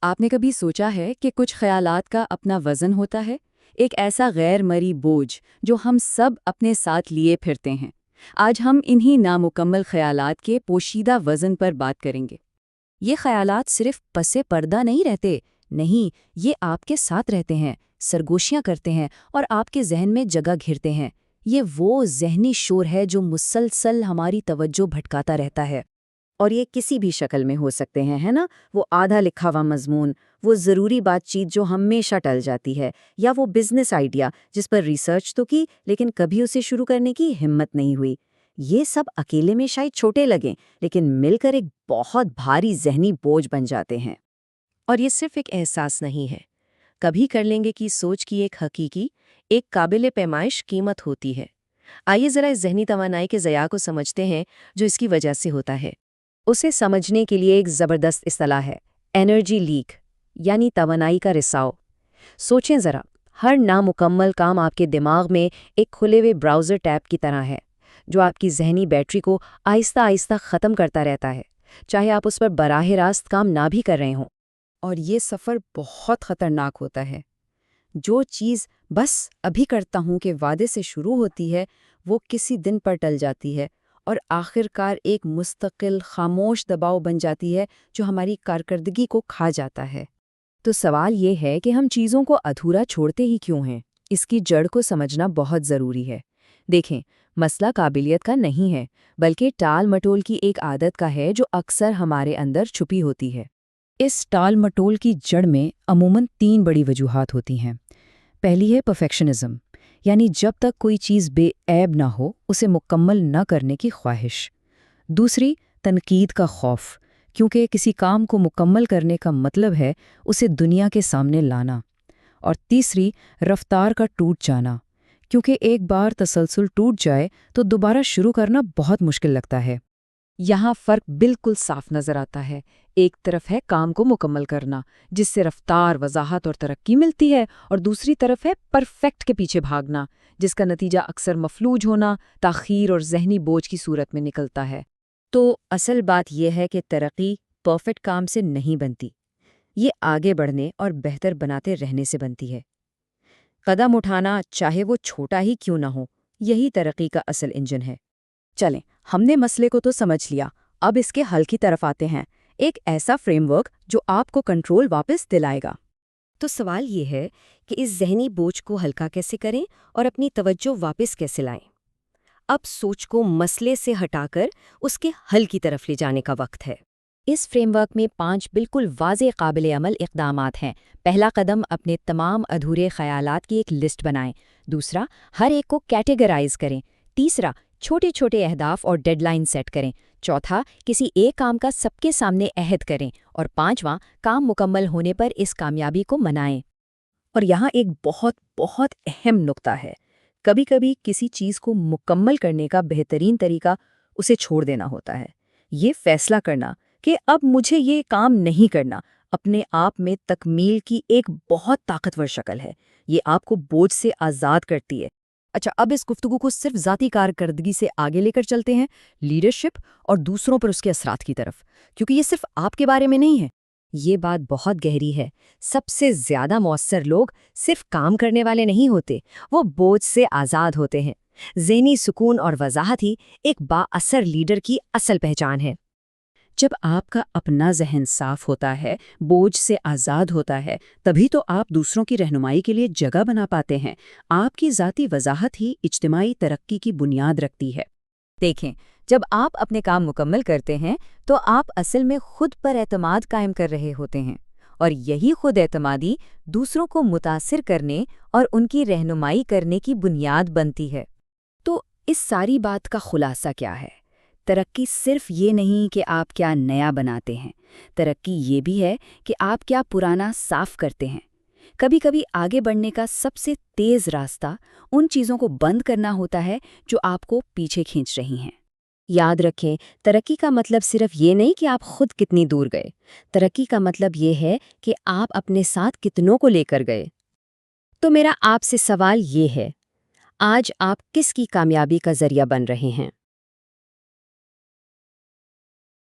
آپ نے کبھی سوچا ہے کہ کچھ خیالات کا اپنا وزن ہوتا ہے؟ ایک ایسا غیر مرئی بوجھ جو ہم سب اپنے ساتھ لیے پھرتے ہیں۔ آج ہم انہی نامکمل خیالات کے پوشیدہ وزن پر بات کریں گے۔ یہ خیالات صرف پس پردہ نہیں رہتے، نہیں، یہ آپ کے ساتھ رہتے ہیں، سرگوشیاں کرتے ہیں اور آپ کے ذہن میں جگہ گھیرتے ہیں۔ یہ وہ ذہنی شور ہے جو مسلسل ہماری توجہ بھٹکاتا رہتا ہے۔ اور یہ کسی بھی شکل میں ہو سکتے ہیں، ہے نا؟ وہ آدھا لکھا ہوا مضمون، وہ ضروری بات چیت جو ہمیشہ ٹل جاتی ہے، یا وہ بزنس آئیڈیا جس پر ریسرچ تو کی لیکن کبھی اسے شروع کرنے کی ہمت نہیں ہوئی۔ یہ سب اکیلے میں شاید چھوٹے لگیں، لیکن مل کر ایک بہت بھاری ذہنی بوجھ بن جاتے ہیں۔ اور یہ صرف ایک احساس نہیں ہے، کبھی کر لیں گے کہ سوچ کی ایک حقیقی، ایک قابل پیمائش قیمت ہوتی ہے۔ آئیے ذرا اس ذہنی توانائی کے ضیاع کو سمجھتے ہیں جو اس کی وجہ سے ہوتا ہے۔ اسے سمجھنے کے لیے ایک زبردست اصطلاح ہے، انرجی لیک، یعنی توانائی کا رساؤ۔ سوچیں ذرا، ہر نامکمل کام آپ کے دماغ میں ایک کھلے ہوئے براؤزر ٹیب کی طرح ہے، جو آپ کی ذہنی بیٹری کو آہستہ آہستہ ختم کرتا رہتا ہے، چاہے آپ اس پر براہ راست کام نہ بھی کر رہے ہوں۔ اور یہ سفر بہت خطرناک ہوتا ہے۔ جو چیز بس ابھی کرتا ہوں کہ وعدے سے شروع ہوتی ہے، وہ کسی دن پر ٹل جاتی ہے اور آخرکار ایک مستقل خاموش دباؤ بن جاتی ہے جو ہماری کارکردگی کو کھا جاتا ہے۔ تو سوال یہ ہے کہ ہم چیزوں کو ادھورا چھوڑتے ہی کیوں ہیں؟ اس کی جڑ کو سمجھنا بہت ضروری ہے۔ دیکھیں، مسئلہ قابلیت کا نہیں ہے، بلکہ ٹال مٹول کی ایک عادت کا ہے جو اکثر ہمارے اندر چھپی ہوتی ہے۔ اس ٹال مٹول کی جڑ میں عموماً 3 بڑی وجوہات ہوتی ہیں۔ پہلی ہے پرفیکشنزم، یعنی جب تک کوئی چیز بے عیب نہ ہو اسے مکمل نہ کرنے کی خواہش۔ دوسری، تنقید کا خوف، کیونکہ کسی کام کو مکمل کرنے کا مطلب ہے اسے دنیا کے سامنے لانا۔ اور تیسری، رفتار کا ٹوٹ جانا، کیونکہ ایک بار تسلسل ٹوٹ جائے تو دوبارہ شروع کرنا بہت مشکل لگتا ہے۔ یہاں فرق بالکل صاف نظر آتا ہے۔ ایک طرف ہے کام کو مکمل کرنا، جس سے رفتار، وضاحت اور ترقی ملتی ہے، اور دوسری طرف ہے پرفیکٹ کے پیچھے بھاگنا، جس کا نتیجہ اکثر مفلوج ہونا، تاخیر اور ذہنی بوجھ کی صورت میں نکلتا ہے۔ تو اصل بات یہ ہے کہ ترقی پرفیکٹ کام سے نہیں بنتی، یہ آگے بڑھنے اور بہتر بناتے رہنے سے بنتی ہے۔ قدم اٹھانا، چاہے وہ چھوٹا ہی کیوں نہ ہو، یہی ترقی کا اصل انجن ہے۔ چلیں، ہم نے مسئلے کو تو سمجھ لیا، اب اس کے حل کی طرف آتے ہیں، ایک ایسا فریم ورک جو آپ کو کنٹرول واپس دلائے گا۔ تو سوال یہ ہے کہ اس ذہنی بوجھ کو ہلکا کیسے کریں اور اپنی توجہ واپس کیسے لائیں؟ اب سوچ کو مسئلے سے ہٹا کر اس کے حل کی طرف لے جانے کا وقت ہے۔ اس فریم ورک میں 5 بالکل واضح قابل عمل اقدامات ہیں۔ پہلا قدم، اپنے تمام ادھورے خیالات کی ایک لسٹ بنائیں۔ دوسرا، ہر ایک کو کیٹیگرائز کریں۔ تیسرا، چھوٹے چھوٹے اہداف اور ڈیڈ لائن سیٹ کریں۔ چوتھا، کسی ایک کام کا سب کے سامنے عہد کریں۔ اور پانچواں، کام مکمل ہونے پر اس کامیابی کو منائیں۔ اور یہاں ایک بہت بہت اہم نقطہ ہے، کبھی کبھی کسی چیز کو مکمل کرنے کا بہترین طریقہ اسے چھوڑ دینا ہوتا ہے۔ یہ فیصلہ کرنا کہ اب مجھے یہ کام نہیں کرنا، اپنے آپ میں تکمیل کی ایک بہت طاقتور شکل ہے۔ یہ آپ کو بوجھ سے آزاد کرتی ہے۔ اچھا، اب اس گفتگو کو صرف ذاتی کارکردگی سے آگے لے کر چلتے ہیں، لیڈرشپ اور دوسروں پر اس کے اثرات کی طرف، کیونکہ یہ صرف آپ کے بارے میں نہیں ہے۔ یہ بات بہت گہری ہے۔ سب سے زیادہ مؤثر لوگ صرف کام کرنے والے نہیں ہوتے، وہ بوجھ سے آزاد ہوتے ہیں۔ ذہنی سکون اور وضاحت ہی ایک بااثر لیڈر کی اصل پہچان ہے۔ جب آپ کا اپنا ذہن صاف ہوتا ہے، بوجھ سے آزاد ہوتا ہے، تبھی تو آپ دوسروں کی رہنمائی کے لیے جگہ بنا پاتے ہیں۔ آپ کی ذاتی وضاحت ہی اجتماعی ترقی کی بنیاد رکھتی ہے۔ دیکھیں، جب آپ اپنے کام مکمل کرتے ہیں تو آپ اصل میں خود پر اعتماد قائم کر رہے ہوتے ہیں، اور یہی خود اعتمادی دوسروں کو متاثر کرنے اور ان کی رہنمائی کرنے کی بنیاد بنتی ہے۔ تو اس ساری بات کا خلاصہ کیا ہے؟ ترقی صرف یہ نہیں کہ آپ کیا نیا بناتے ہیں، ترقی یہ بھی ہے کہ آپ کیا پرانا صاف کرتے ہیں۔ کبھی کبھی آگے بڑھنے کا سب سے تیز راستہ ان چیزوں کو بند کرنا ہوتا ہے جو آپ کو پیچھے کھینچ رہی ہیں۔ یاد رکھیں، ترقی کا مطلب صرف یہ نہیں کہ آپ خود کتنی دور گئے، ترقی کا مطلب یہ ہے کہ آپ اپنے ساتھ کتنوں کو لے کر گئے۔ تو میرا آپ سے سوال یہ ہے، آج آپ کس کی کامیابی کا ذریعہ بن رہے ہیں؟